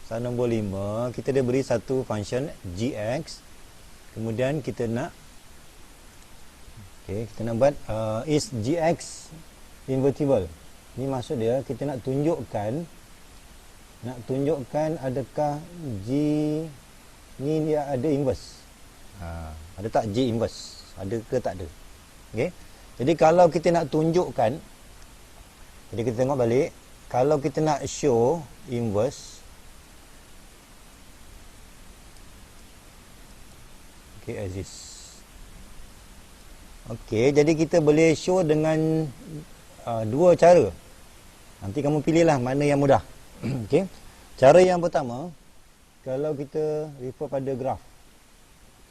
Soalan nombor 5, kita dah beri satu function gx. Kemudian kita nak kita nak buat is gx invertible. Ni maksud dia kita nak tunjukkan adakah g ni dia ada inverse. Ada tak g inverse? Ada ke tak ada? Okey. Jadi kalau kita nak tunjukkan, jadi kita tengok balik, kalau kita nak show inverse, exists. Okey, jadi kita boleh show dengan dua cara. Nanti kamu pilihlah mana yang mudah. Okey. Cara yang pertama, kalau kita refer pada graf.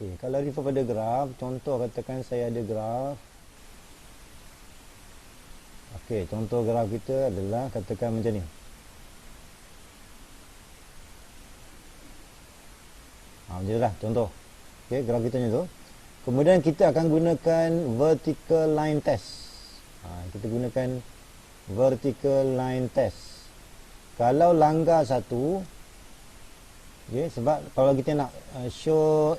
Okey, kalau refer pada graf, contoh katakan saya ada graf. Okey, contoh graf kita adalah katakan macam ni. Macam itulah contoh. Okey, graf kita macam tu. Kemudian kita akan gunakan vertical line test. Kita gunakan vertical line test. Kalau langgar satu, okay, sebab kalau kita nak show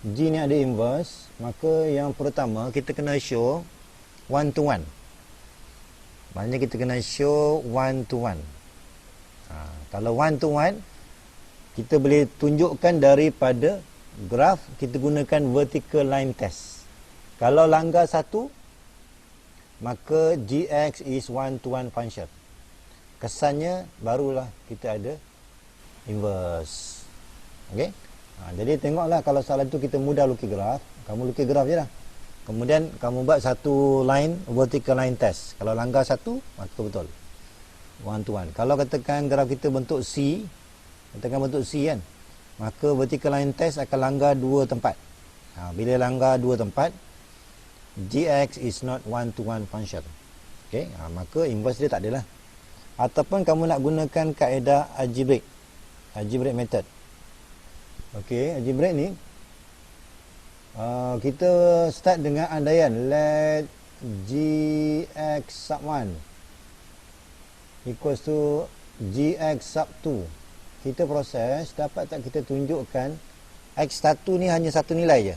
G ni ada inverse, maka yang pertama kita kena show one to one. Maknanya kita kena show one to one. Kalau one to one, kita boleh tunjukkan daripada graf, kita gunakan vertical line test. Kalau langgar satu, maka gx is one to one function. Kesannya barulah kita ada inverse. Okey. Jadi tengoklah kalau soalan tu kita mudah lukis graf, kamu lukis graf je lah. Kemudian kamu buat satu line vertical line test. Kalau langgar satu, maka betul one to one. Kalau katakan graf kita bentuk C, katakan bentuk C kan, maka vertical line test akan langgar dua tempat. Bila langgar dua tempat, gx is not one to one function. Okey, maka inverse dia tak ada lah. Ataupun kamu nak gunakan kaedah algebraic method. Okey, algebraic ni kita start dengan andaian let gx sub 1 equals to gx sub 2. Kita proses, dapat tak kita tunjukkan x1 ni hanya satu nilai je,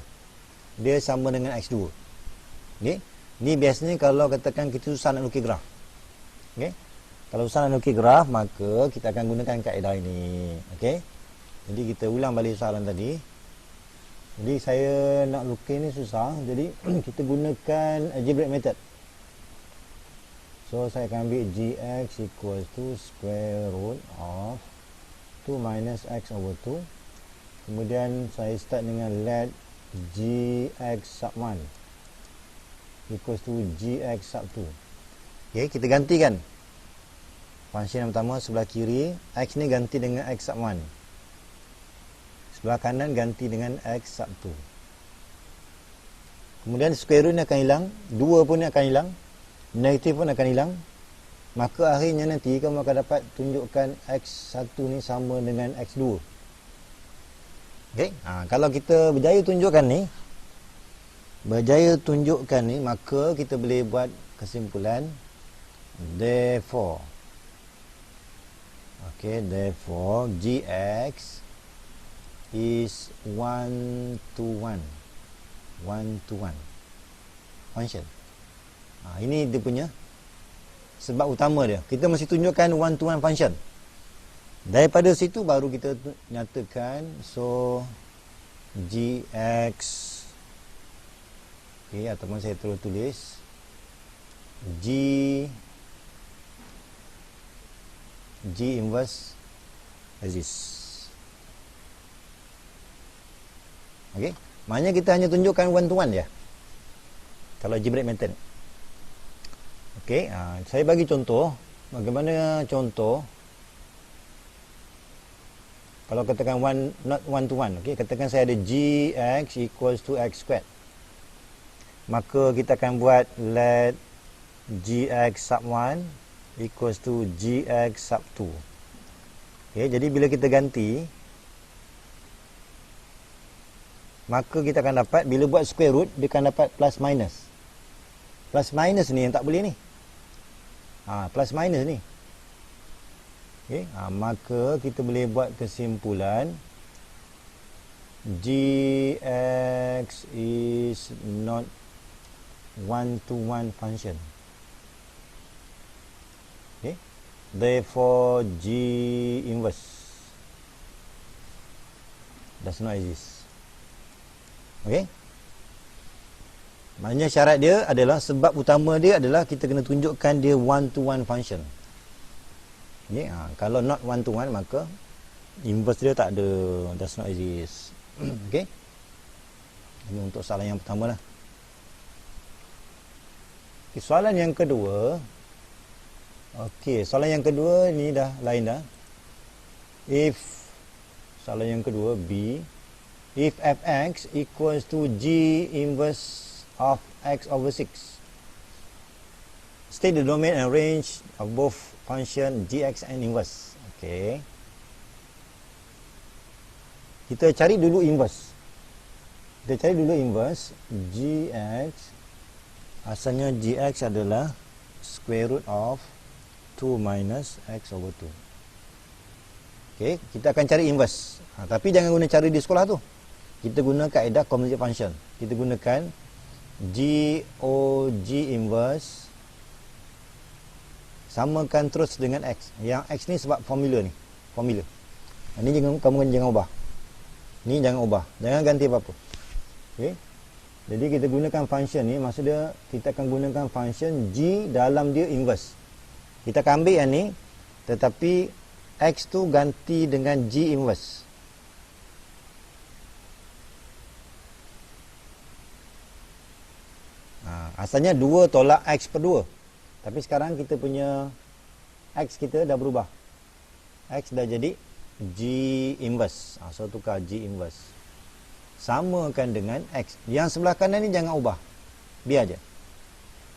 dia sama dengan x2. Okay? Ni biasanya kalau katakan kita susah nak lukis graf. Okay? Kalau susah nak lukis graf, maka kita akan gunakan kaedah ini. Okay? Jadi kita ulang balik soalan tadi. Jadi saya nak lukis ni susah, jadi kita gunakan algebraic method. So saya akan ambil gx equals to square root of 2 minus x over 2. Kemudian saya start dengan let gx sub 1 equals to gx sub 2. Okay, kita gantikan function yang pertama sebelah kiri, x ni ganti dengan x sub 1, sebelah kanan ganti dengan x sub 2. Kemudian square root ni akan hilang, 2 pun akan hilang, negatif pun akan hilang. Maka akhirnya nanti kamu akan dapat tunjukkan x1 ni sama dengan x2. Okey, kalau kita berjaya tunjukkan ni, maka kita boleh buat kesimpulan therefore. Okey, therefore gx is one to one function. Ini dia punya sebab utama dia. Kita mesti tunjukkan one to one function. Daripada situ baru kita nyatakan so gx, okey, ataupun saya terus tulis g inverse exists. Okey, maknanya kita hanya tunjukkan one to one je kalau algebraic method. Okey, saya bagi contoh. Bagaimana contoh kalau katakan not one to one. Okey, katakan saya ada gx equals to x squared. Maka kita akan buat let gx sub 1 equals to gx sub 2. Okey, jadi bila kita ganti, maka kita akan dapat, bila buat square root, dia akan dapat plus minus. Plus minus ni yang tak boleh ni. Plus minus ni. Okey, maka kita boleh buat kesimpulan Gx is not one-to-one function. Okay, therefore G inverse does not exist. Okay, maknanya syarat dia adalah, sebab utama dia adalah kita kena tunjukkan dia one-to-one function. Okay, kalau not one-to-one maka inverse dia tak ada, does not exist. Okay, ini untuk soalan yang pertama lah. Okay, soalan yang kedua. Okey, soalan yang kedua ni dah lain dah. If soalan yang kedua B, if fx equals to G inverse of x over 6, state the domain and range of both function gx and inverse. Okey, kita cari dulu inverse. Gx, asalnya gx adalah square root of 2 minus x over 2. Okey, kita akan cari inverse. Tapi jangan guna cara di sekolah tu. Kita guna kaedah composite function. Kita gunakan GOG inverse samakan terus dengan x. Yang x ni sebab formula ni. Formula. Ini jangan ubah. Ni jangan ubah. Jangan ganti apa-apa. Okey. Jadi kita gunakan function ni, maksudnya kita akan gunakan function G dalam dia inverse. Kita akan ambil yang ni, tetapi x tu ganti dengan G inverse. Asalnya 2 tolak x per 2. Tapi sekarang kita punya x kita dah berubah. X dah jadi G inverse. So tukar G inverse. Samakan dengan x. Yang sebelah kanan ni jangan ubah. Biar je.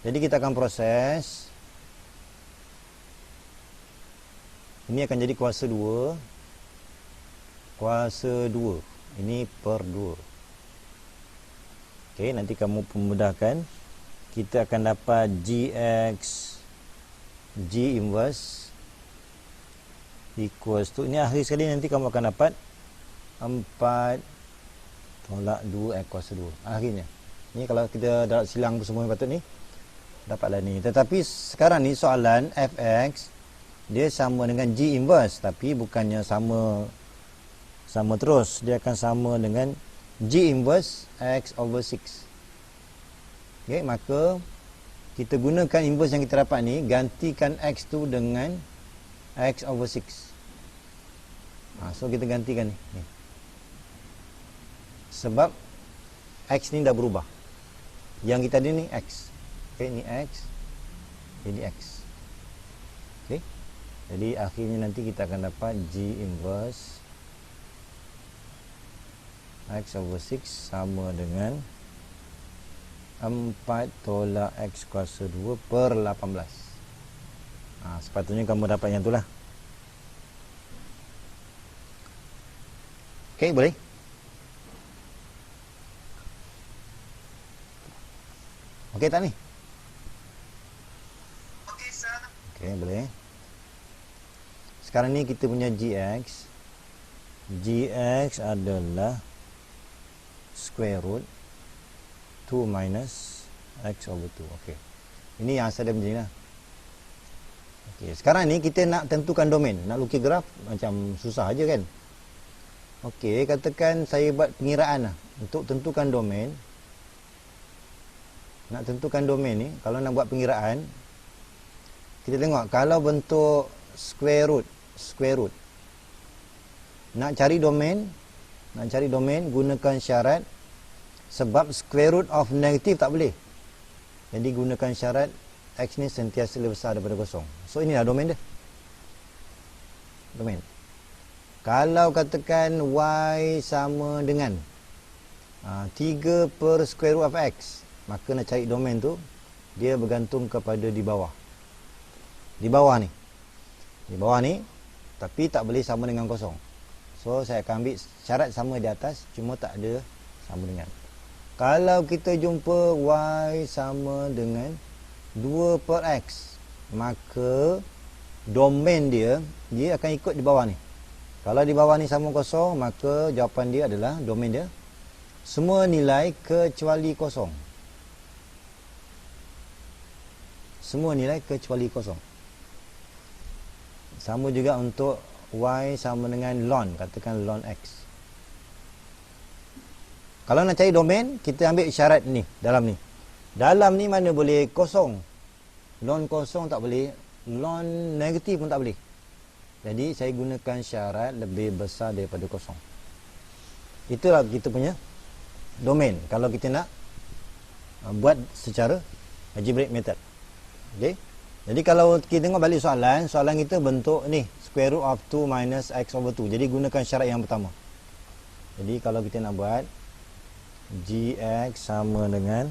Jadi kita akan proses. Ini akan jadi kuasa 2. Kuasa 2. Ini per 2. Okey, nanti kamu pemudahkan. Kita akan dapat Gx G inverse equals to, ini akhir sekali nanti kamu akan dapat 4 tolak 2 kuasa 2. Akhirnya. Ni kalau kita dapat silang semua yang patut ni, dapatlah ni. Tetapi sekarang ni soalan fx dia sama dengan G inverse, tapi bukannya sama terus. Dia akan sama dengan G inverse x over 6. Okay, maka kita gunakan inverse yang kita dapat ni, gantikan x tu dengan x over 6. So kita gantikan ni. Sebab x ni dah berubah. Yang kita ada ni x. Okay, ni x. Jadi x. Okay. Jadi akhirnya nanti kita akan dapat G inverse x over 6 sama dengan 4 tolak x kuasa 2 per 18. Sepatutnya kamu dapat yang tu lah. Okey, boleh? Okey tak ni? Okey, sir. Okey, boleh. Sekarang ni kita punya gx. Gx adalah square root 2 minus x over 2. Okey. Ini yang asal dia macam ni lah. Okey, sekarang ni kita nak tentukan domain. Nak lukis graf macam susah aja kan. Okey, katakan saya buat pengiraan lah. Untuk tentukan domain. Nak tentukan domain ni, kalau nak buat pengiraan, kita tengok kalau bentuk square root. Nak cari domain gunakan syarat. Sebab square root of negative tak boleh. Jadi gunakan syarat x ni sentiasa lebih besar daripada kosong. So inilah domain dia. Domain. Kalau katakan y sama dengan 3 per square root of x, maka nak cari domain tu, dia bergantung kepada di bawah. Di bawah ni, tapi tak boleh sama dengan kosong. So saya akan ambil syarat sama di atas, cuma tak ada sama dengan. Kalau kita jumpa y sama dengan 2 per x, maka domain dia akan ikut di bawah ni. Kalau di bawah ni sama kosong, maka jawapan dia adalah domain dia semua nilai kecuali kosong. Semua nilai kecuali kosong. Sama juga untuk y sama dengan ln, katakan ln x. Kalau nak cari domain, kita ambil isyarat ni, dalam ni. Dalam ni mana boleh kosong? Ln kosong tak boleh, ln negatif pun tak boleh. Jadi saya gunakan syarat lebih besar daripada kosong. Itulah kita punya domain kalau kita nak buat secara algebraic method. Okey. Jadi kalau kita tengok balik soalan kita bentuk ni, square root of 2 minus x over 2. Jadi gunakan syarat yang pertama. Jadi kalau kita nak buat gx sama dengan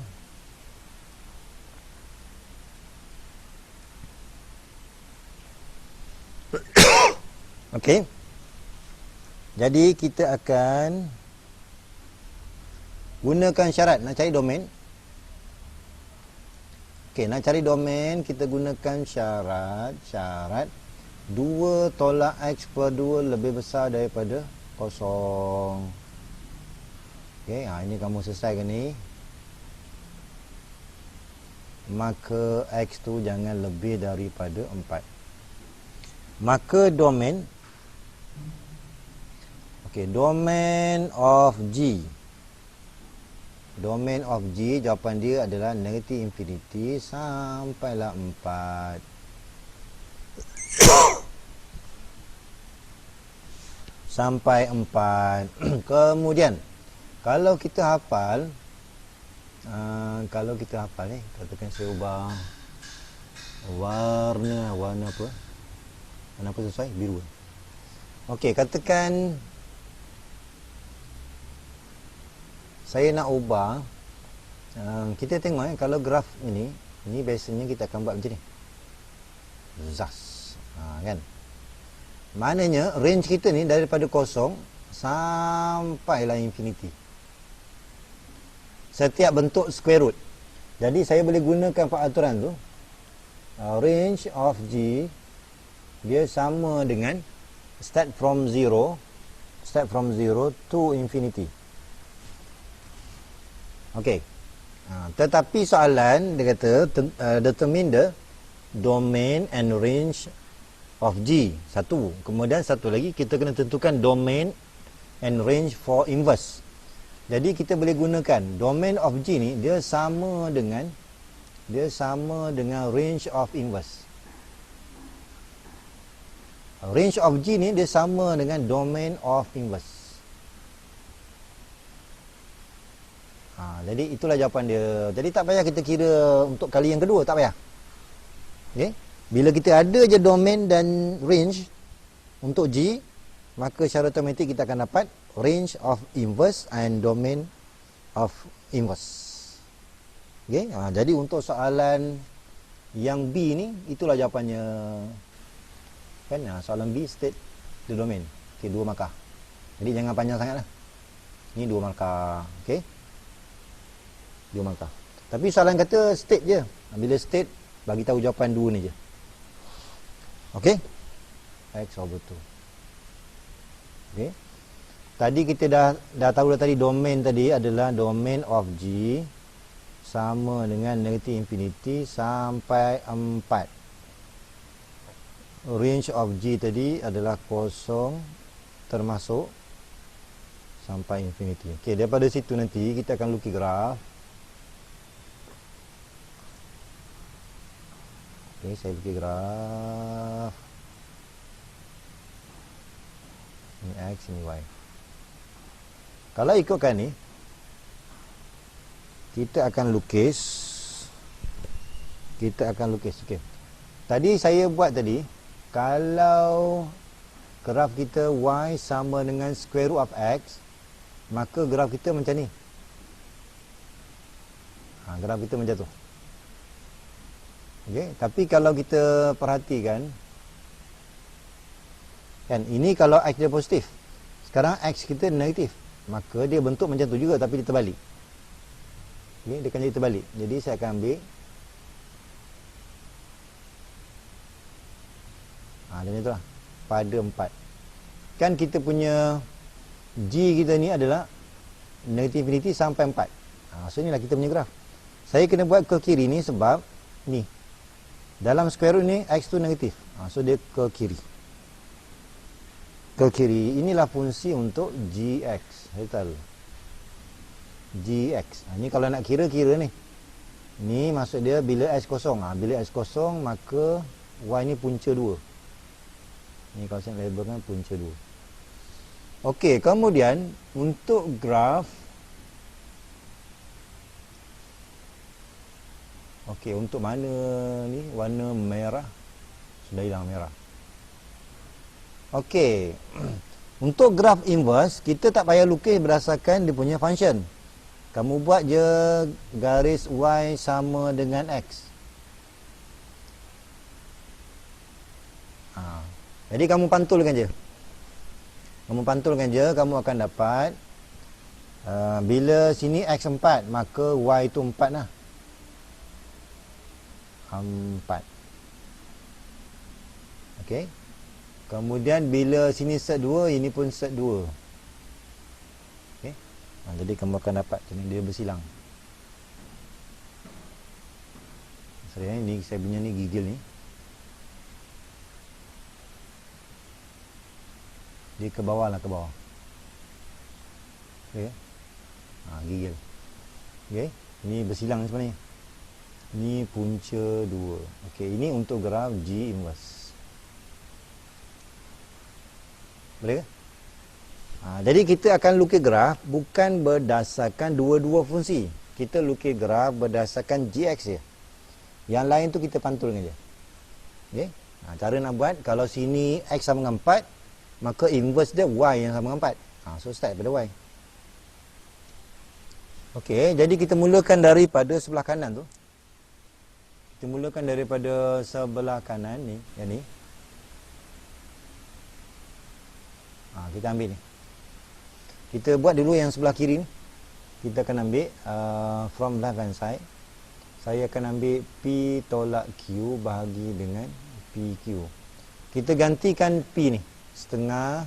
okey. Jadi kita akan gunakan syarat nak cari domain. Okey, nak cari domain kita gunakan syarat 2 tolak x per 2 lebih besar daripada kosong. Okey, ini kamu selesaikan ni. Maka x tu jangan lebih daripada 4. Maka domain, okey, domain of G. Domain of G, jawapan dia adalah negatif infinity sampailah 4. Sampai 4. Kemudian kalau kita hafal ni, katakan saya ubah warna apa? Warna apa sesuai? Biru. Okey, katakan saya nak ubah, kita tengok kalau graf ini biasanya kita akan buat macam ni. Zas. Kan? Maknanya range kita ni daripada kosong sampailah infinity. Setiap bentuk square root. Jadi saya boleh gunakan peraturan tu. Range of G dia sama dengan start from 0 to infinity. Okey. Tetapi soalan dia kata determine the domain and range of G. Satu. Kemudian satu lagi kita kena tentukan domain and range for inverse. Jadi kita boleh gunakan domain of G ni dia sama dengan range of inverse. Range of G ni dia sama dengan domain of inverse. Jadi itulah jawapan dia. Jadi tak payah kita kira untuk kali yang kedua, tak payah. Okay? Bila kita ada je domain dan range untuk G, maka secara automatik kita akan dapat range of inverse and domain of inverse. Okay? Jadi untuk soalan yang B ni, itulah jawapannya. Kan? Soalan B state the domain. Okay, 2 markah. Jadi jangan panjang sangat lah. Ni 2 markah. Okay? 2 markah. Tapi soalan kata state je. Bila state, bagi tahu jawapan 2 ni je. Okey? X over 2. Okey? Tadi kita dah tahu tadi domain tadi adalah domain of G sama dengan negatif infinity sampai 4. Range of G tadi adalah kosong termasuk sampai infinity. Okey, daripada situ nanti kita akan lukis graf. Okey, saya lukis graf. Ini X, ini Y. Kalau ikutkan ni, kita akan lukis. Okey. Tadi saya buat tadi, kalau graf kita Y sama dengan square root of X, maka graf kita macam ni. Graf kita macam tu. Okey, tapi kalau kita perhatikan, kan ini kalau X dia positif, sekarang X kita negatif, maka dia bentuk macam tu juga tapi dia terbalik. Okey, dia akan jadi terbalik. Jadi saya akan ambil Macam itulah. Pada 4. Kan kita punya G kita ni adalah negatif infinity sampai 4. So inilah kita punya graf. Saya kena buat ke kiri ni sebab ni dalam square root ni X tu negatif. So dia ke kiri. Ke kiri. Inilah fungsi untuk GX. Saya tahu GX. Ni kalau nak kira-kira ni. Ni maksud dia bila X kosong. Bila X kosong maka Y ni punca 2. Ni kalau saya labelkan punca 2. Okey, kemudian untuk graf. Okey, untuk mana ni warna merah? Sudah hilang merah. Okey. Untuk graf inverse, kita tak payah lukis berdasarkan dia punya function. Kamu buat je garis Y sama dengan X. Jadi kamu pantulkan je. Kamu pantulkan je, kamu akan dapat bila sini X 4, maka Y tu 4 lah. 4. Okey. Kemudian bila sini set 2, ini pun set 2. Okey. Jadi kamu akan dapat dia bersilang. Sorry, ni saya punya ni gigil ni. Dia ke bawah lah, ke bawah. Okey. Gigil. Okey. Ini bersilang sebenarnya. Ini punca 2. Okey, ini untuk graf G inverse. Boleh ke? Jadi kita akan lukis graf bukan berdasarkan dua-dua fungsi. Kita lukis graf berdasarkan GX je. Yang lain tu kita pantulkan je. Okey. Cara nak buat, kalau sini X sama dengan 4, maka inverse dia Y yang sama dengan 4. So start pada Y. Okey, jadi kita mulakan daripada sebelah kanan tu. Kita mulakan daripada sebelah kanan ni, yang ni. Kita ambil ni. Kita buat dulu yang sebelah kiri ni. Kita akan ambil from left hand side. Saya akan ambil P tolak Q bahagi dengan PQ. Kita gantikan P ni. Setengah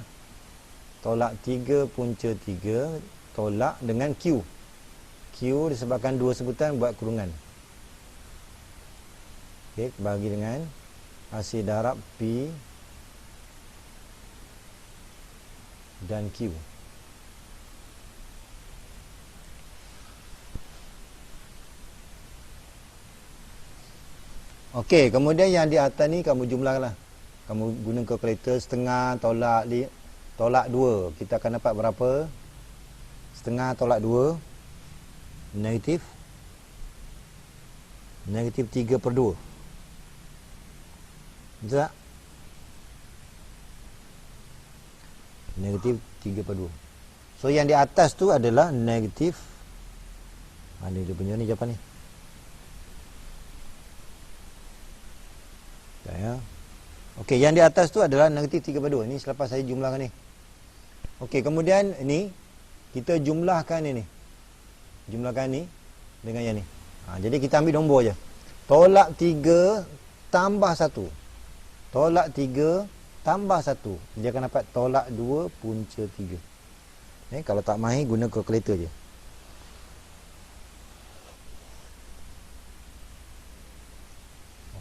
tolak 3 punca 3 tolak dengan Q. Q disebabkan dua sebutan buat kurungan. Okey, bagi dengan hasil darab P dan Q. Okey, kemudian yang di atas ni kamu jumlahlah. Kamu guna kalkulator, setengah tolak 2. Kita akan dapat berapa? Setengah tolak 2 negatif 3/2. Betul tak? Negatif 3/2. So yang di atas tu adalah negatif. Mana dia punya ni jawapan ni? Dah ya. Okey, yang di atas tu adalah negatif 3/2. Ini selepas saya jumlahkan ni. Okey, kemudian ni kita jumlahkan ini. Jumlahkan ni dengan yang ni. Jadi kita ambil nombor je. Tolak 3 tambah 1. Tolak 3 tambah 1. Dia akan dapat tolak 2 punca 3. Kalau tak mahir, guna kalkulator je.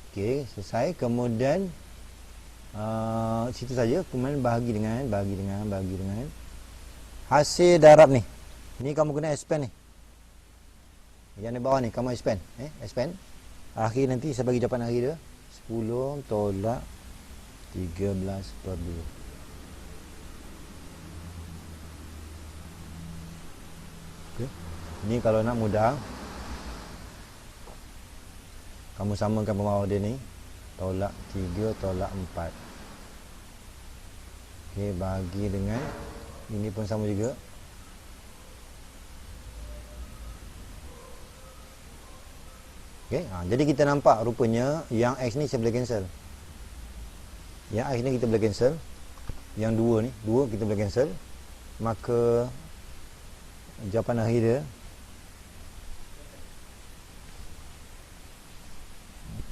Okey, selesai. Kemudian situ saja. Kemudian bahagi dengan hasil darab ni. Ni kamu kena expand ni. Yang di bawah ni kamu expand, expand. Akhir nanti saya bagi jawapan akhir dia. 10 tolak 13/2. Okey. Ni kalau nak mudah, kamu samakan pembawa dia ni. Tolak 3 tolak 4. Okey, bagi dengan ini pun sama juga. Okey, jadi kita nampak rupanya yang X ni saya boleh cancel. Yang X ni kita boleh cancel. Yang 2 ni, 2 kita boleh cancel. Maka jawapan akhir dia.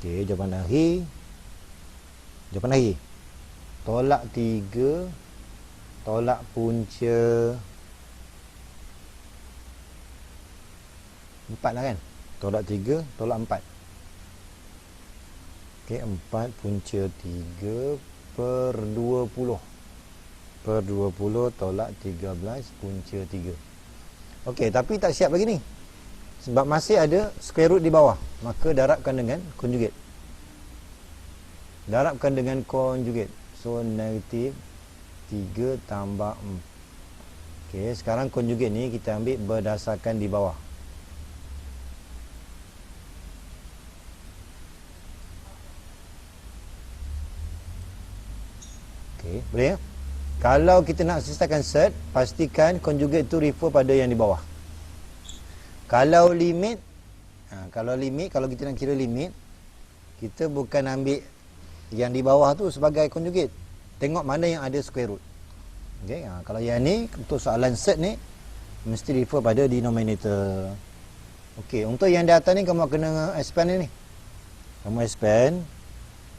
Okey, jawapan akhir. tolak 3 tolak punca 4 lah kan. Tolak 3 tolak 4. Okey, 4 punca 3 per 20. Per 20 tolak 13 punca 3. Okey, tapi tak siap lagi ni. Sebab masih ada square root di bawah. Maka darabkan dengan conjugate. Darabkan dengan conjugate. So, negatif 3 tambah 4. Okey, sekarang conjugate ni kita ambil berdasarkan di bawah. Okey, boleh ya? Kalau kita nak sisakan set, pastikan conjugate tu refer pada yang di bawah. Kalau limit, kalau kita nak kira limit, kita bukan ambil yang di bawah tu sebagai conjugate. Tengok mana yang ada square root. Okay, kalau yang ni, untuk soalan set ni, mesti refer pada denominator. Okey, untuk yang di atas ni, kamu kena expand ni. Kamu expand.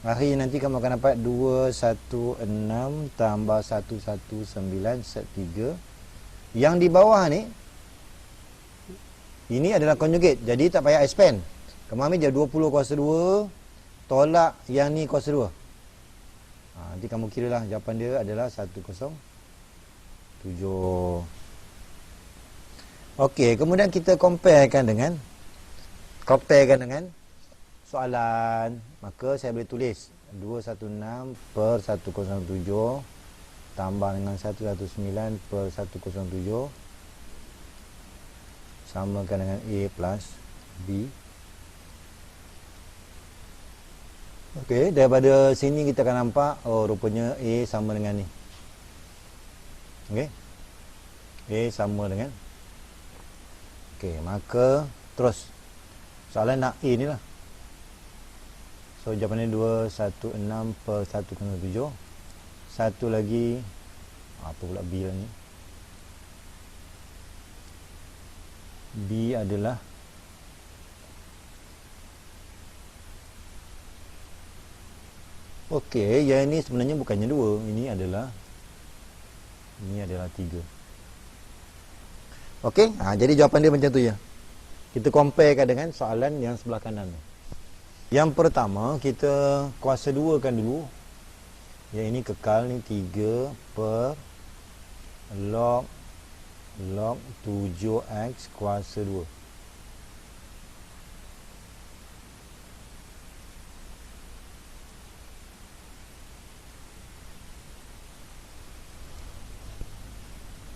Akhirnya nanti kamu akan dapat 216 tambah 119 set 3. Yang di bawah ni, ini adalah conjugate. Jadi tak payah expand. Kamu ambil je 20 kuasa 2 tolak yang ni kuasa 2. Nanti kamu kira lah jawapan dia adalah 107. Okey, kemudian kita comparekan dengan soalan. Maka saya boleh tulis 216 per 107 tambah dengan 119 per 107 samakan dengan A plus B. Okey, daripada sini kita akan nampak, oh rupanya A sama dengan ni. Okey, A sama dengan. Okey, maka terus soalan nak A ni lah. So jawapan ni 216 per 107. Satu lagi, apa pula B lah ni? B adalah okey, yang ini sebenarnya bukannya 2. Ini adalah 3. Okey, jadi jawapan dia macam tu je. Kita comparekan dengan soalan yang sebelah kanan. Yang pertama, kita kuasa 2 kan dulu. Yang ini kekal ni 3 per log 7x kuasa 2.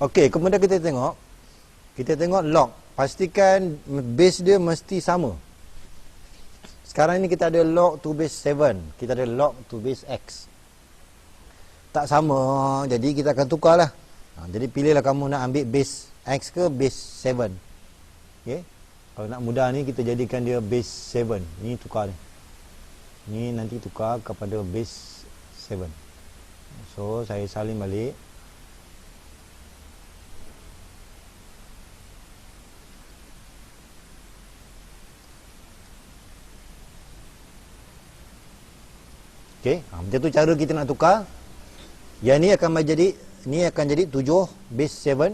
Okey, kemudian kita tengok log. Pastikan base dia mesti sama. Sekarang ni kita ada log to base 7. Kita ada log to base x. Tak sama, jadi kita akan tukarlah. Jadi pilihlah kamu nak ambil base x ke base 7. Okey. Kalau nak mudah ni kita jadikan dia base 7. Ni tukar ni. Ni nanti tukar kepada base 7. So saya salin balik. Okey, macam tu cara kita nak tukar. Yang ni akan jadi 7 base 7.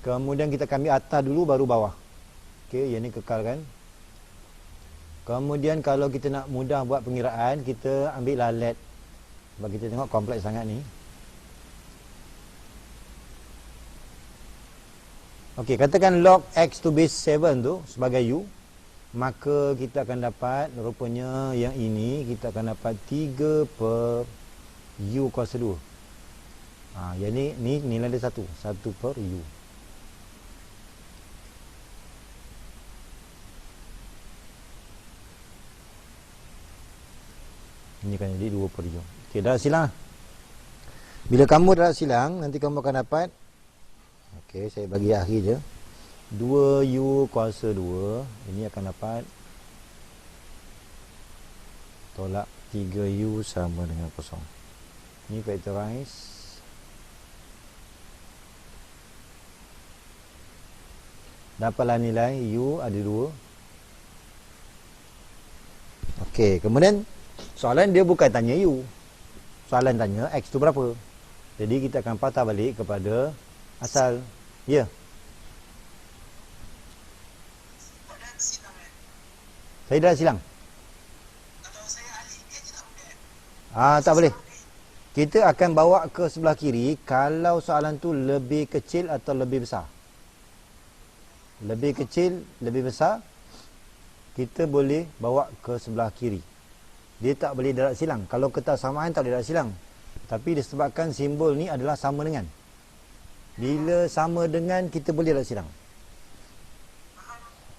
Kemudian kita akan ambil atas dulu baru bawah. Okey, yang ni kekal kan. Kemudian kalau kita nak mudah buat pengiraan, kita ambil lalat. Sebab kita tengok kompleks sangat ni. Okey, katakan log x to base 7 tu sebagai u. Maka kita akan dapat, rupanya yang ini kita akan dapat 3 per u kuasa 2. Yang ni nilai dia 1 per u. Ini akan jadi 2 per u. Okey, dah silang. Bila kamu dah silang, nanti kamu akan dapat, okey, saya bagi akhir je, 2u kuasa 2. Ini akan dapat tolak 3u sama dengan 0. Ini factorize. Dapatlah nilai u ada 2. Okey, kemudian soalan dia bukan tanya u. soalan tanya X tu berapa. Jadi kita akan patah balik kepada asal. Ya. Saya dah silang. Tak boleh. Kita akan bawa ke sebelah kiri kalau soalan tu lebih kecil atau lebih besar. Lebih kecil, lebih besar, kita boleh bawa ke sebelah kiri. Dia tak boleh darat silang. Kalau kesamaan tak boleh darat silang. Tapi disebabkan simbol ni adalah sama dengan. Bila sama dengan, kita boleh darat silang.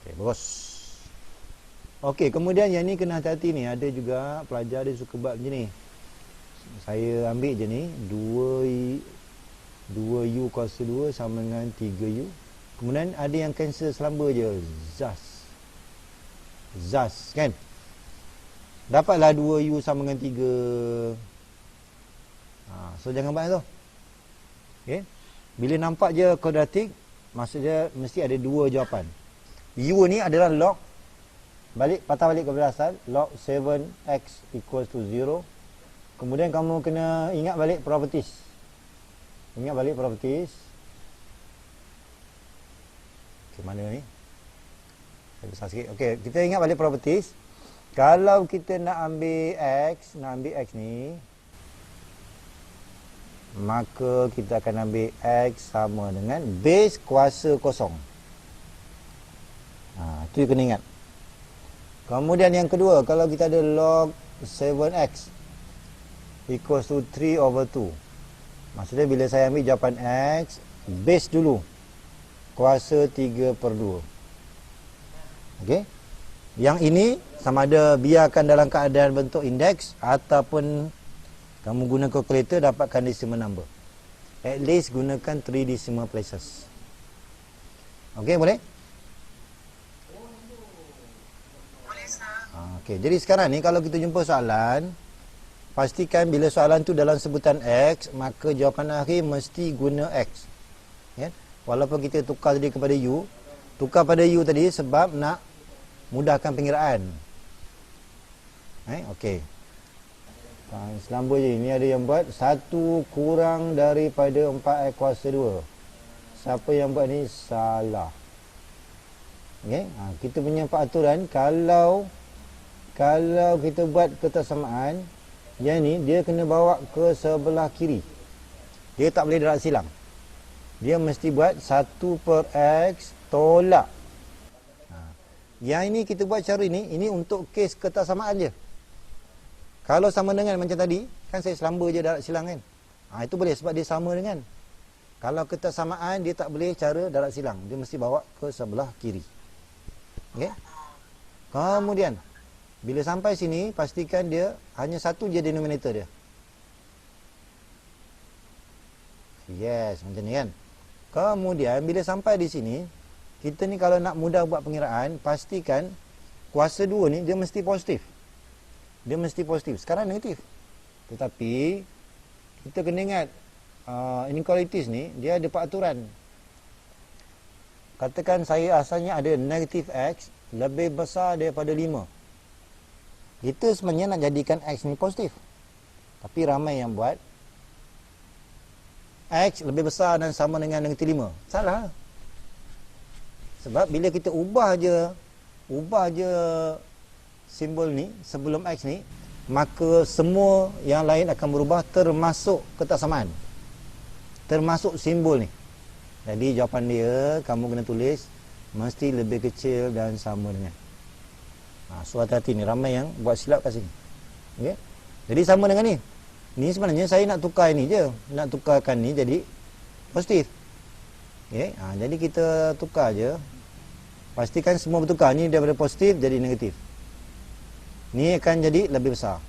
Okey, bagus. Okey, kemudian yang ni kena hati-hati ni. Ada juga pelajar dia suka buat macam ni. Saya ambil je ni 2U kuasa 2 sama dengan 3U. Kemudian ada yang cancel selamba je. Zas kan. Dapatlah 2U sama dengan 3. So jangan buat tu. Okay. Bila nampak je kuadratik, maksudnya mesti ada 2 jawapan. U ni adalah log, patah balik kepada asal, log 7x equals to 0. Kemudian kamu kena ingat balik properties. Okay, mana ni? Saya besar sikit. Okay, kita ingat balik properties. Kalau kita nak ambil X ni, maka kita akan ambil X sama dengan base kuasa kosong. Itu kena ingat. Kemudian yang kedua, kalau kita ada log 7x equals to 3/2. Maksudnya bila saya ambil jawapan X, base dulu, kuasa 3/2. Okey. Yang ini sama ada biarkan dalam keadaan bentuk indeks ataupun kamu guna kalkulator dapatkan decimal number. At least gunakan 3 decimal places. Okey, boleh? Boleh, sir. Okey, jadi sekarang ni kalau kita jumpa soalan, pastikan bila soalan tu dalam sebutan X, maka jawapan akhir mesti guna X. Ya? Walaupun kita tukar tadi kepada U, tukar pada U tadi sebab nak mudahkan pengiraan. Okey. Selamba je. Ini ada yang buat 1 kurang daripada 4x kuasa 2. Siapa yang buat ni? Salah. Okey. Kita punya peraturan, kalau kita buat ketersamaan, yang ni dia kena bawa ke sebelah kiri. Dia tak boleh darat silang. Dia mesti buat 1/x tolak. Yang ini kita buat cara ini untuk kes ketersamaan je. Kalau sama dengan macam tadi, kan saya selamba je darat silang kan. Itu boleh sebab dia sama dengan. Kalau ketersamaan, dia tak boleh cara darat silang. Dia mesti bawa ke sebelah kiri. Okay? Kemudian, bila sampai sini, pastikan dia hanya satu je denominator dia. Yes, macam ni kan. Kemudian, bila sampai di sini, kita ni kalau nak mudah buat pengiraan, pastikan kuasa 2 ni dia mesti positif. Dia mesti positif. Sekarang negatif. Tetapi kita kena ingat inequalities ni dia ada peraturan. Katakan saya asalnya ada negatif X lebih besar daripada 5. Kita sebenarnya nak jadikan X ni positif. Tapi ramai yang buat X lebih besar dan sama dengan negatif 5. Salah. Sebab bila kita ubah je simbol ni sebelum X ni, maka semua yang lain akan berubah termasuk ketersamaan. Termasuk simbol ni. Jadi jawapan dia kamu kena tulis mesti lebih kecil dan sama dengan. So hati-hati ni, ramai yang buat silap kat sini. Okay? Jadi sama dengan ni. Ni sebenarnya saya nak tukar ini je. Nak tukarkan ni jadi positif. Okay? Jadi kita tukar je. Pastikan semua bertukar. Ni daripada positif jadi negatif. Ni akan jadi lebih besar.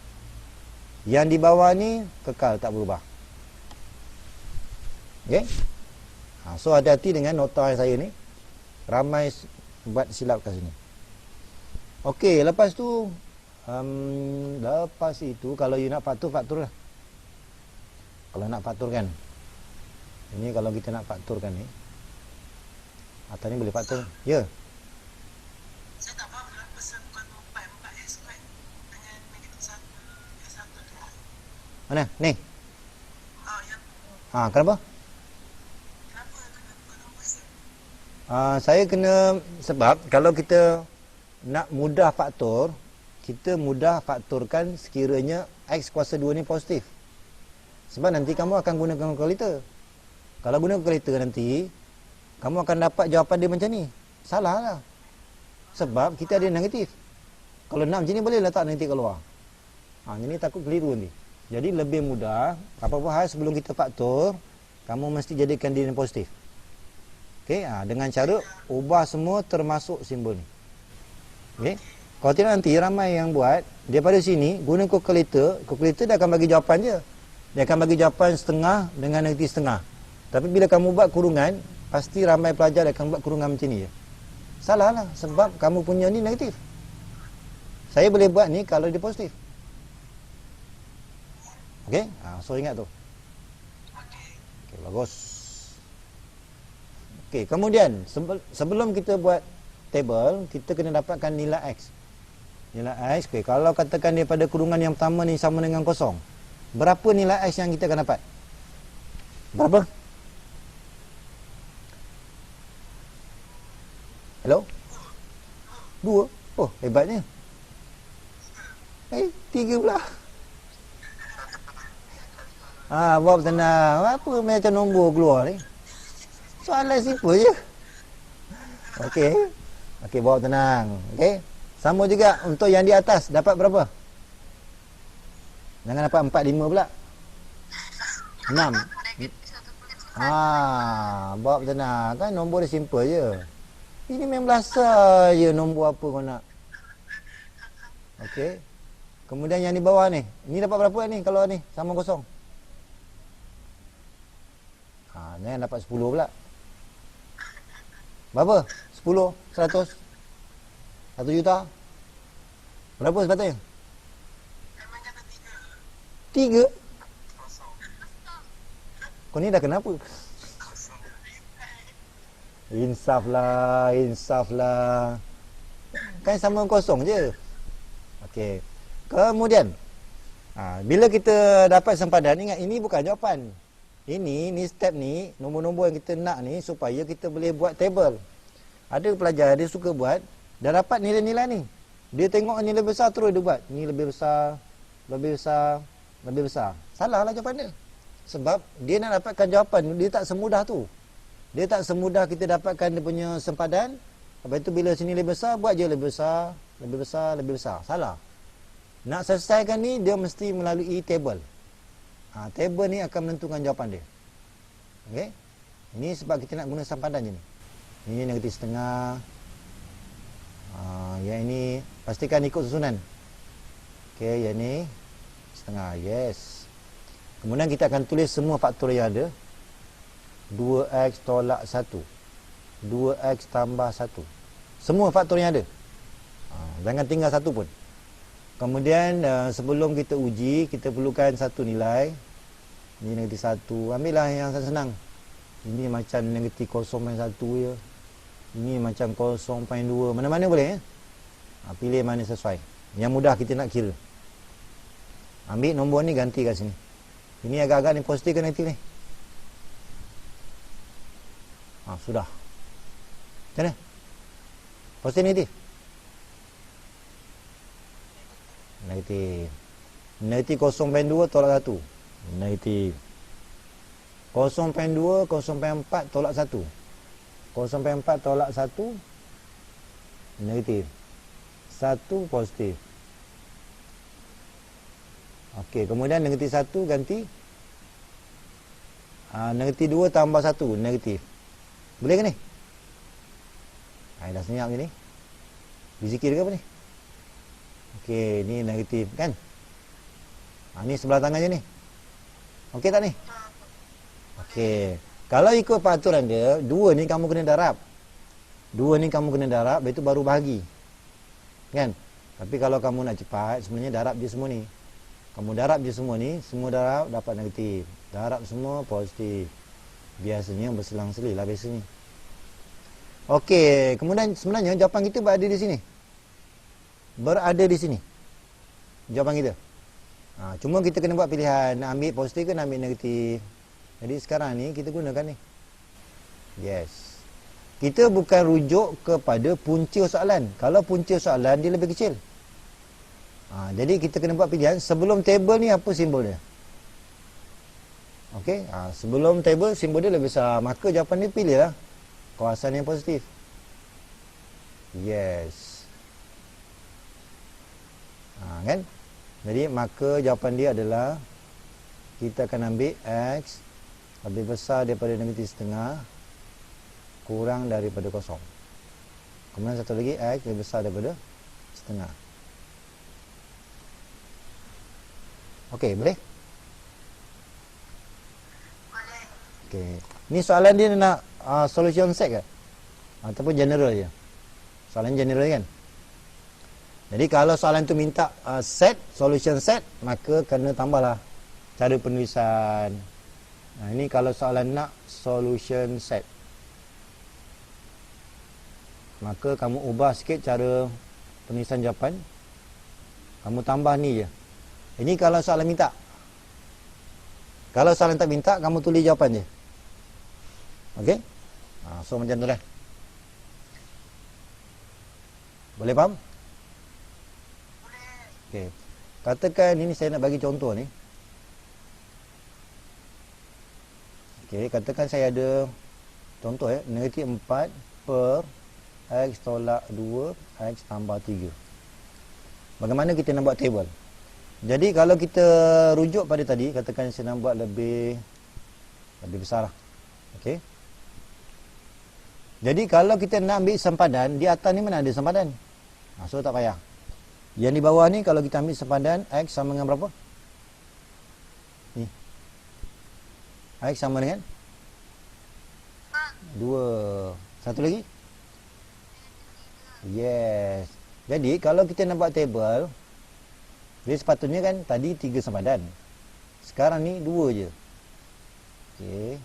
Yang di bawah ni kekal tak berubah. Okay? So hati-hati dengan nota saya ni. Ramai buat silap kat sini. Okey, lepas tu lepas itu kalau you nak faktur lah. Kalau nak fakturkan. Ini kalau kita nak fakturkan ni. Atau ni boleh faktur. Ya. Saya tak faham kenapa bukan 4x2 dengan negatif 1 S1 dengan Mana? Ni. Ya. Kenapa? Kenapa nombor set? Saya kena, sebab kalau kita nak mudah faktor, kita mudah faktorkan sekiranya X kuasa 2 ni positif. Sebab nanti kamu akan gunakan kalkulator. Kalau guna kalkulator nanti, kamu akan dapat jawapan dia macam ni. Salah lah. Sebab kita ada negatif. Kalau nak macam ni boleh letak negatif keluar. Ini takut keliru nanti. Jadi lebih mudah, apa-apa hal sebelum kita faktor, kamu mesti jadikan dia yang positif. Okey, dengan cara ubah semua termasuk simbol ni. Okey. Kalau tidak nanti ramai yang buat daripada sini guna kalkulator dia akan bagi jawapan je. Dia akan bagi jawapan setengah dengan negatif setengah. Tapi bila kamu buat kurungan, pasti ramai pelajar akan buat kurungan macam ni je. Salah lah, sebab kamu punya ni negatif. Saya boleh buat ni kalau dia positif. Okey? So ingat tu. Okey, bagus. Okey, kemudian sebelum kita buat table, kita kena dapatkan nilai X. Nilai X, okey, kalau katakan daripada kurungan yang pertama ni sama dengan kosong, berapa nilai X yang kita akan dapat? Berapa? Hello? 2? Oh, hebatnya. 3 pula. Bob tenang. Apa macam nombor keluar ni? Soalan simple je. Okey. Okey, Bob tenang. Okey. Sama juga untuk yang di atas. Dapat berapa? Jangan dapat 4, 5 pula. 6. Bob tenang. Kan nombor dia simple je. Ini memang belasah je nombor apa kau nak. Okey. Kemudian yang di bawah ni. Ni dapat berapa ni kalau ni sama kosong? Ni dapat 10 pula. Berapa? 10, 100, 1 juta. Berapa sepatutnya? 3. Kau ni dah kenapa? Insaf lah. Kan sama kosong je. Okey. Kemudian bila kita dapat sempadan, ingat ini bukan jawapan. Ini step ni, nombor-nombor yang kita nak ni supaya kita boleh buat table. Ada pelajar dia suka buat, dah dapat nilai-nilai ni. Dia tengok nilai besar terus dia buat. Ni lebih besar, lebih besar, lebih besar. Salah lah jawapan dia. Sebab dia nak dapatkan jawapan, dia tak semudah tu. Dia tak semudah kita dapatkan dia punya sempadan. Lepas tu bila sini lebih besar, buat je lebih besar, lebih besar, lebih besar. Salah. Nak selesaikan ni, dia mesti melalui table. Table ni akan menentukan jawapan dia. Okey? Ini sebab kita nak guna sempadan je ni. Ini negatif setengah. Yang ini pastikan ikut susunan. Okey, yang ni setengah. Yes. Kemudian kita akan tulis semua faktor yang ada. 2x tolak 1. 2x tambah 1. Semua faktor yang ada. Jangan tinggal satu pun. Kemudian sebelum kita uji, kita perlukan satu nilai. Ini negatif 1. Ambillah yang senang. Ini macam negatif 0.1 je. Ini macam 0.2. Mana-mana boleh. Pilih mana sesuai. Yang mudah kita nak kira. Ambil nombor ni, ganti kat sini. Ini agak-agak ni positif ke negatif ni? Sudah. Macam mana? Positif negatif? Negatif. Negatif 0.2 tolak 1. Negatif. 0.2, 0.4 tolak 1. 0.4 tolak 1. Negatif. 1 positif. Okey, kemudian negatif 1 ganti. Negatif 2 tambah 1. Negatif. Boleh ke ni? Dah senyap je ni. Dizikir ke apa ni? Okey, ni negatif kan? Ni sebelah tangan je ni. Okey tak ni? Okey. Kalau ikut peraturan dia, 2 ni kamu kena darab. 2 ni kamu kena darab, lepas tu baru bahagi. Kan? Tapi kalau kamu nak cepat, sebenarnya darab je semua ni. Kamu darab je semua ni, semua darab dapat negatif. Darab semua positif. Biasanya berselang-seling lah biasanya. Okey, kemudian sebenarnya jawapan kita berada di sini. Berada di sini. Jawapan kita. Cuma kita kena buat pilihan, nak ambil positif ke nak ambil negatif. Jadi sekarang ni kita gunakan ni. Yes. Kita bukan rujuk kepada punca soalan. Kalau punca soalan dia lebih kecil. Jadi kita kena buat pilihan. Sebelum table ni apa simbol dia? Okey. Sebelum table simbol dia lebih besar. Maka jawapan dia pilihlah kawasan yang positif. Yes. Kan? Jadi maka jawapan dia adalah kita akan ambil X lebih besar daripada negatif setengah kurang daripada kosong. Kemudian satu lagi X lebih besar daripada setengah. Okey, boleh? Boleh. Okey. Ni soalan dia nak solution set ke? Ataupun general je? Soalan general kan? Jadi kalau soalan tu minta set, solution set, maka kena tambahlah cara penulisan. Ini kalau soalan nak solution set, maka kamu ubah sikit cara penulisan jawapan. Kamu tambah ni je. Ini kalau soalan minta. Kalau soalan tak minta, kamu tulis jawapan je. Okey? So macam tu lah. Boleh faham? Okey. Katakan ini saya nak bagi contoh ni. Okey, katakan saya ada contoh negatif 4 per X tolak 2 X tambah 3. Bagaimana kita nak buat table? Jadi kalau kita rujuk pada tadi, katakan saya nak buat lebih besar lah. Okey. Jadi kalau kita nak ambil sempadan, di atas ni mana ada sempadan? So tak payah. Yang di bawah ni kalau kita ambil sempadan X sama dengan berapa? Ni. X sama dengan 2. Satu lagi? Yes. Jadi kalau kita nak buat table, dia sepatutnya kan tadi 3 sempadan. Sekarang ni 2 je. Okey.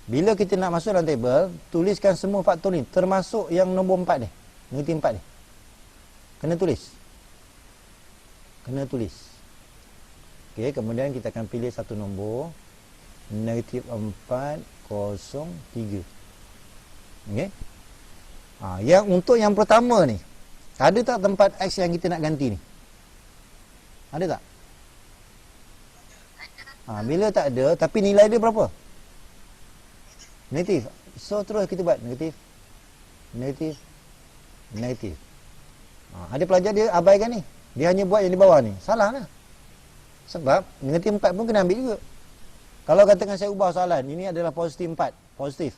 Bila kita nak masuk dalam table, tuliskan semua faktor ni, termasuk yang nombor 4 ni, negatif 4 ni. Kena tulis. Okey, kemudian kita akan pilih satu nombor, negatif 4, 0, 3. Okey. Yang untuk yang pertama ni, ada tak tempat X yang kita nak ganti ni? Ada tak? Bila tak ada, tapi nilai dia berapa? Negatif. So terus kita buat negatif. Ada pelajar dia abaikan ni. Dia hanya buat yang di bawah ni. Salah lah. Sebab negatif 4 pun kena ambil juga. Kalau katakan saya ubah soalan, ini adalah positif 4. Positif.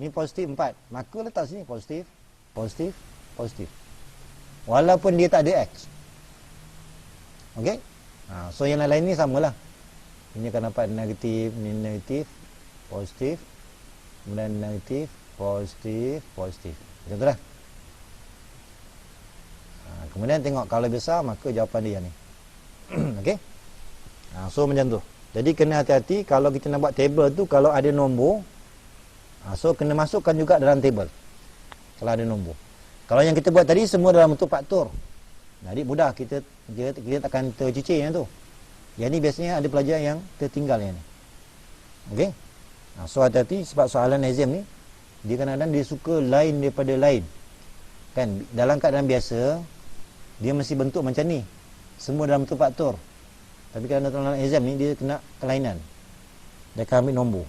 Ini positif 4. Maka letak sini positif. Walaupun dia tak ada X. Okey? So yang lain ni samalah. Ini akan dapat negatif, ni negatif, positif. Kemudian negatif, positif. Macam tu lah. Kemudian tengok kalau besar, maka jawapan dia ni. Okey? So macam tu. Jadi kena hati-hati kalau kita nak buat table tu, kalau ada nombor, so kena masukkan juga dalam table. Kalau ada nombor. Kalau yang kita buat tadi semua dalam bentuk faktor. Jadi mudah kita takkan tercicir yang tu. Yang ni biasanya ada pelajar yang tertinggal yang ni. Okey? So hati-hati sebab soalan exam ni dia kadang-kadang dia suka lain daripada lain. Kan dalam keadaan biasa dia mesti bentuk macam ni. Semua dalam bentuk faktor. Tapi kalau dalam exam ni dia kena kelainan. Dia akan ambil nombor.